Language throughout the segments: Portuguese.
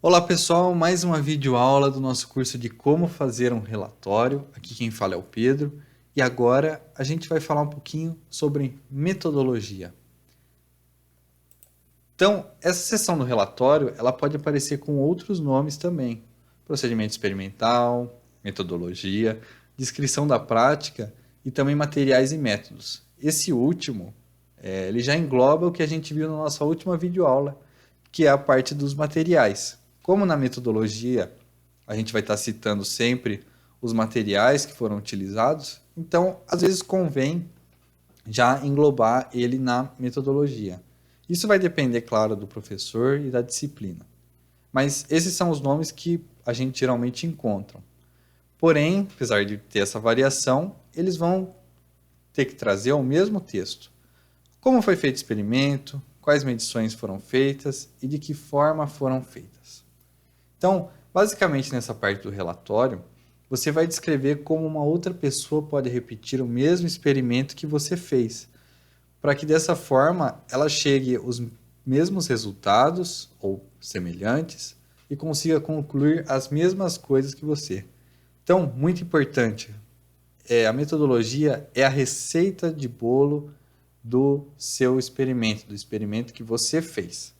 Olá pessoal, mais uma videoaula do nosso curso de como fazer um relatório. Aqui quem fala é o Pedro e agora a gente vai falar um pouquinho sobre metodologia. Então, essa seção do relatório ela pode aparecer com outros nomes também. Procedimento experimental, metodologia, descrição da prática e também materiais e métodos. Esse último, ele já engloba o que a gente viu na nossa última videoaula, que é a parte dos materiais. Como na metodologia a gente vai estar citando sempre os materiais que foram utilizados, então às vezes convém já englobar ele na metodologia. Isso vai depender, claro, do professor e da disciplina. Mas esses são os nomes que a gente geralmente encontra. Porém, apesar de ter essa variação, eles vão ter que trazer o mesmo texto. Como foi feito o experimento, quais medições foram feitas e de que forma foram feitas. Então, basicamente nessa parte do relatório, você vai descrever como uma outra pessoa pode repetir o mesmo experimento que você fez, para que dessa forma ela chegue aos mesmos resultados ou semelhantes e consiga concluir as mesmas coisas que você. Então, muito importante, a metodologia é a receita de bolo do seu experimento, do experimento que você fez.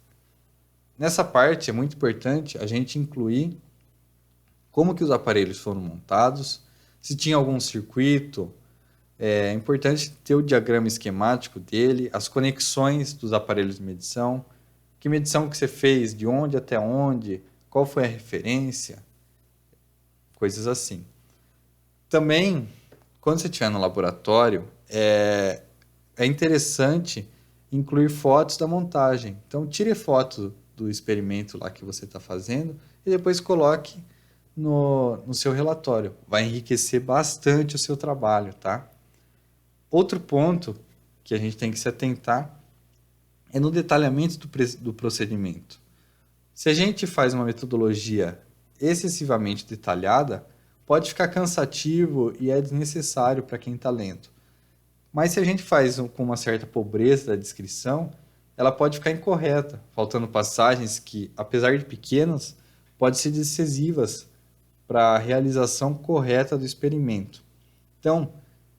Nessa parte é muito importante a gente incluir como que os aparelhos foram montados, se tinha algum circuito, é importante ter o diagrama esquemático dele, as conexões dos aparelhos de medição, que medição que você fez, de onde até onde, qual foi a referência, coisas assim. Também, quando você estiver no laboratório, é interessante incluir fotos da montagem. Então, tire foto do experimento lá que você está fazendo e depois coloque no seu relatório. Vai enriquecer bastante o seu trabalho, tá? Outro ponto que a gente tem que se atentar é no detalhamento do procedimento. Se a gente faz uma metodologia excessivamente detalhada, pode ficar cansativo e é desnecessário para quem está lendo. Mas se a gente faz com uma certa pobreza da descrição, ela pode ficar incorreta, faltando passagens que, apesar de pequenas, podem ser decisivas para a realização correta do experimento. Então,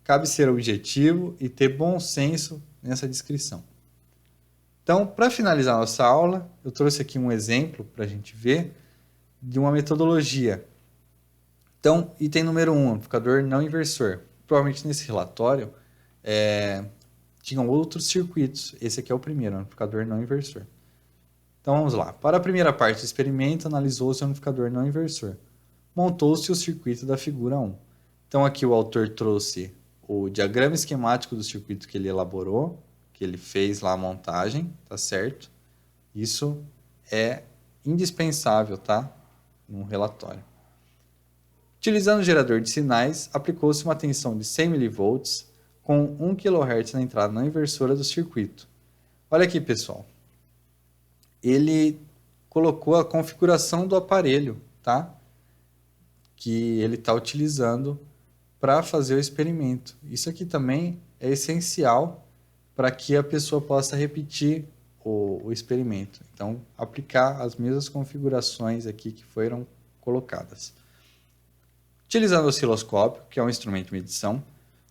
cabe ser objetivo e ter bom senso nessa descrição. Então, para finalizar nossa aula, eu trouxe aqui um exemplo para a gente ver de uma metodologia. Então, item número 1, amplificador não inversor. Provavelmente nesse relatório tinham outros circuitos. Esse aqui é o primeiro, amplificador não inversor. Então vamos lá. Para a primeira parte do experimento, analisou-se o amplificador não inversor. Montou-se o circuito da figura 1. Então aqui o autor trouxe o diagrama esquemático do circuito que ele elaborou, que ele fez lá a montagem, tá certo? Isso é indispensável, tá? Num relatório. Utilizando o gerador de sinais, aplicou-se uma tensão de 100 mV com 1 kHz na entrada não inversora do circuito. Olha aqui, pessoal. Ele colocou a configuração do aparelho, tá? Que ele está utilizando para fazer o experimento. Isso aqui também é essencial para que a pessoa possa repetir o experimento. Então, aplicar as mesmas configurações aqui que foram colocadas. Utilizando o osciloscópio, que é um instrumento de medição,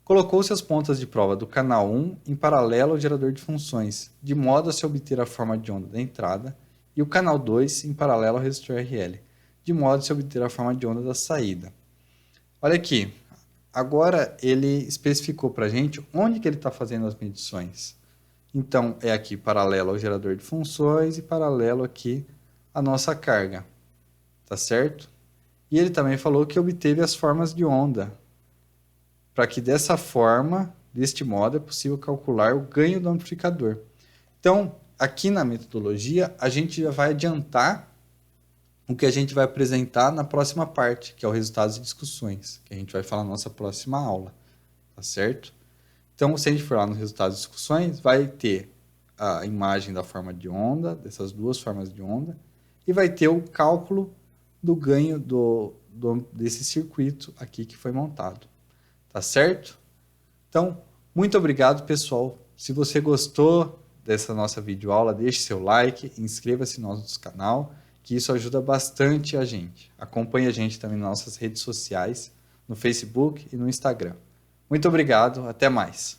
colocou-se as pontas de prova do canal 1 em paralelo ao gerador de funções, de modo a se obter a forma de onda da entrada, e o canal 2 em paralelo ao resistor RL, de modo a se obter a forma de onda da saída. Olha aqui, agora ele especificou para a gente onde que ele está fazendo as medições. Então, é aqui paralelo ao gerador de funções e paralelo aqui à nossa carga, tá certo? E ele também falou que obteve as formas de onda, para que dessa forma, deste modo, é possível calcular o ganho do amplificador. Então, aqui na metodologia, a gente já vai adiantar o que a gente vai apresentar na próxima parte, que é o resultado de discussões, que a gente vai falar na nossa próxima aula, tá certo? Então, se a gente for lá nos resultados de discussões, vai ter a imagem da forma de onda, dessas duas formas de onda, e vai ter o cálculo do ganho desse circuito aqui que foi montado. Tá certo? Então, muito obrigado, pessoal. Se você gostou dessa nossa videoaula, deixe seu like, inscreva-se no nosso canal, que isso ajuda bastante a gente. Acompanhe a gente também nas nossas redes sociais, no Facebook e no Instagram. Muito obrigado, até mais.